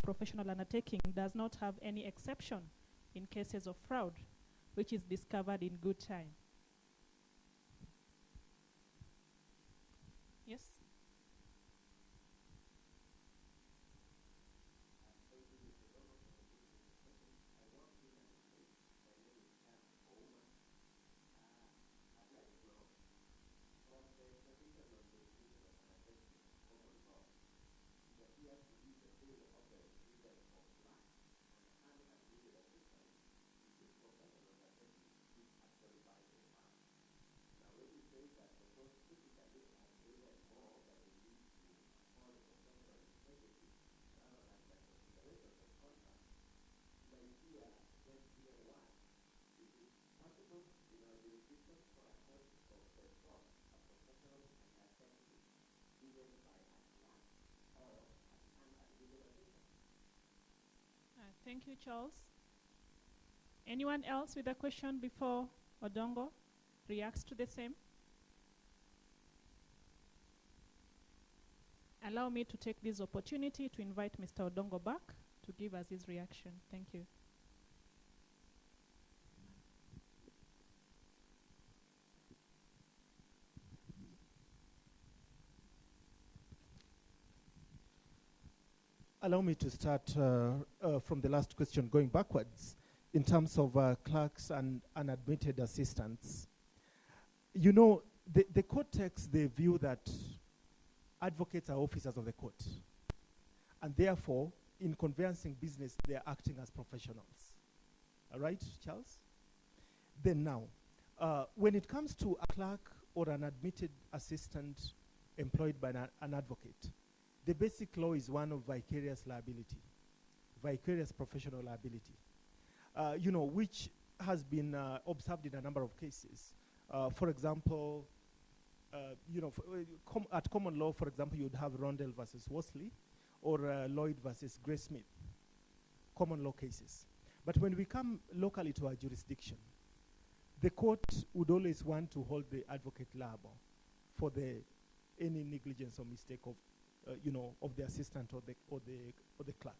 professional undertaking does not have any exception in cases of fraud, which is discovered in good time. Yes? Thank you, Charles. Anyone else with a question before Odongo reacts to the same? Allow me to take this opportunity to invite Mr. Odongo back to give us his reaction. Thank you. Allow me to start from the last question, going backwards, in terms of clerks and unadmitted assistants. You know, the court takes the view that advocates are officers of the court, and therefore, in conveyancing business, they are acting as professionals. All right, Charles? Then now, when it comes to a clerk or an admitted assistant employed by an advocate, the basic law is one of vicarious liability, vicarious professional liability, you know, which has been observed in a number of cases. For example, you know, at common law, for example, you'd have Rondell versus Worsley or Lloyd versus Gray Smith, common law cases. But when we come locally to our jurisdiction, the court would always want to hold the advocate liable for any negligence or mistake of you know, of the assistant or the clerk,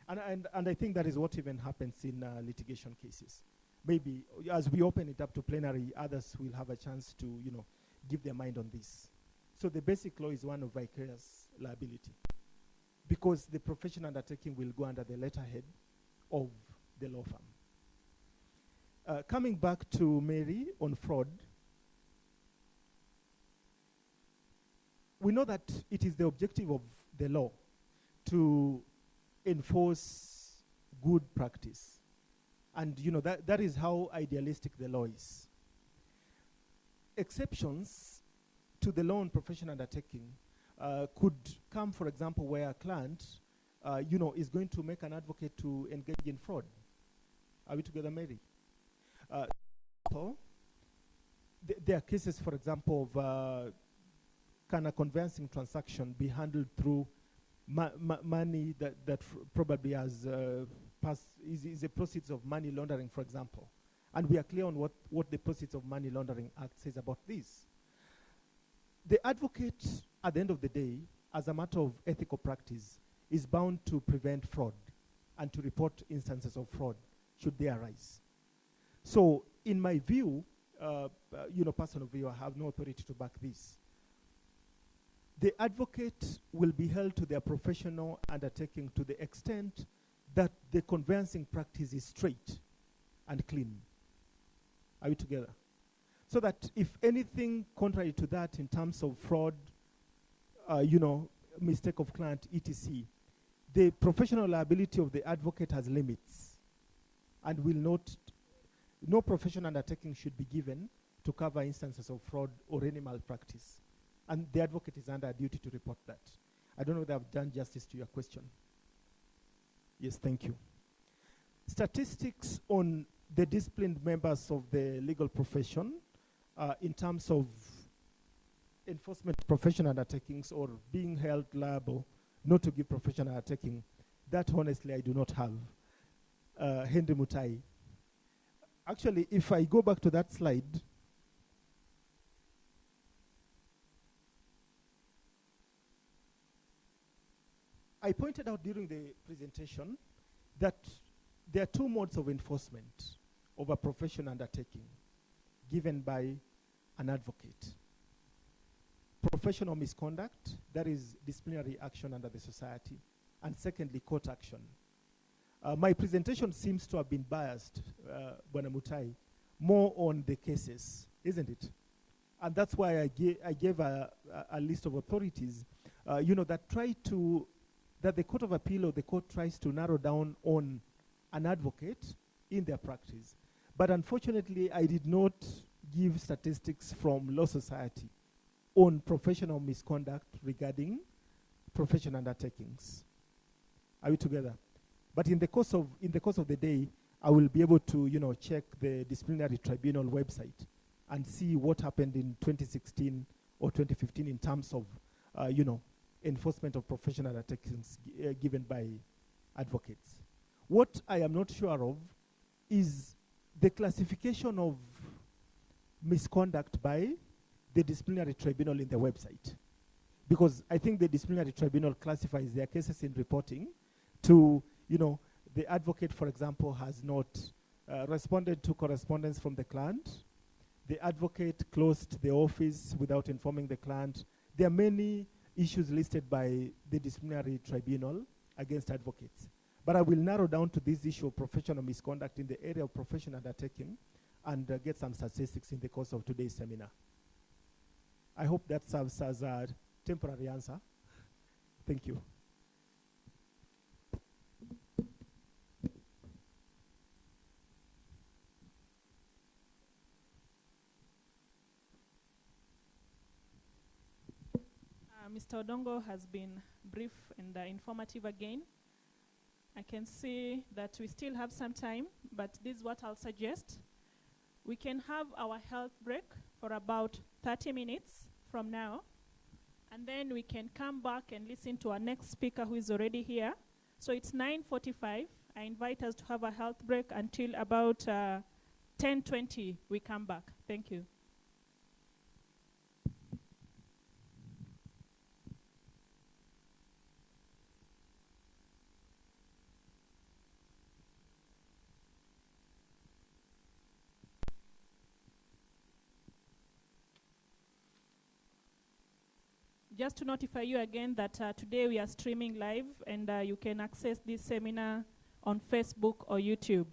and I think that is what even happens in litigation cases. Maybe as we open it up to plenary, others will have a chance to, you know, give their mind on this. So the basic law is one of vicarious liability, because the professional undertaking will go under the letterhead of the law firm. Coming back to Mary on fraud. We know that it is the objective of the law to enforce good practice. And you know, that is how idealistic the law is. Exceptions to the law on professional undertaking could come, for example, where a client you know, is going to make an advocate to engage in fraud. Are we together, Mary? There are cases, for example, of can a conveyancing transaction be handled through money that probably has is a proceeds of money laundering, for example. And we are clear on what the Proceeds of Money Laundering Act says about this. The advocate, at the end of the day, as a matter of ethical practice, is bound to prevent fraud and to report instances of fraud should they arise. So, in my view, you know, personal view, I have no authority to back this. The advocate will be held to their professional undertaking to the extent that the conveyancing practice is straight and clean. Are we together? So that if anything contrary to that in terms of fraud, you know, mistake of client, etc., the professional liability of the advocate has limits and will not, no professional undertaking should be given to cover instances of fraud or any malpractice. And the advocate is under a duty to report that. I don't know whether I've done justice to your question. Yes, thank you. Statistics on the disciplined members of the legal profession in terms of enforcement professional undertakings or being held liable not to give professional undertaking, that honestly I do not have. Henry Mutai. Actually, if I go back to that slide, I pointed out during the presentation that there are two modes of enforcement of a professional undertaking given by an advocate. Professional misconduct, that is disciplinary action under the society, and secondly, court action. My presentation seems to have been biased, Bwana Mutai, more on the cases, isn't it? And that's why I gave a list of authorities, that the Court of Appeal or the court tries to narrow down on an advocate in their practice. But unfortunately, I did not give statistics from Law Society on professional misconduct regarding professional undertakings. Are we together? But in the course of the day, I will be able to check the disciplinary tribunal website and see what happened in 2016 or 2015 in terms of enforcement of professional undertakings given by advocates. What I am not sure of is the classification of misconduct by the disciplinary tribunal in the website. Because I think the disciplinary tribunal classifies their cases in reporting to, the advocate, for example, has not responded to correspondence from the client. The advocate closed the office without informing the client. There are many issues listed by the disciplinary tribunal against advocates. But I will narrow down to this issue of professional misconduct in the area of professional undertaking and get some statistics in the course of today's seminar. I hope that serves as a temporary answer. Thank you. Mr. Odongo has been brief and informative again. I can see that we still have some time, but this is what I'll suggest. We can have our health break for about 30 minutes from now, and then we can come back and listen to our next speaker who is already here. So it's 9:45. I invite us to have a health break until about 10:20 we come back. Thank you. Just to notify you again that today we are streaming live, and you can access this seminar on Facebook or YouTube.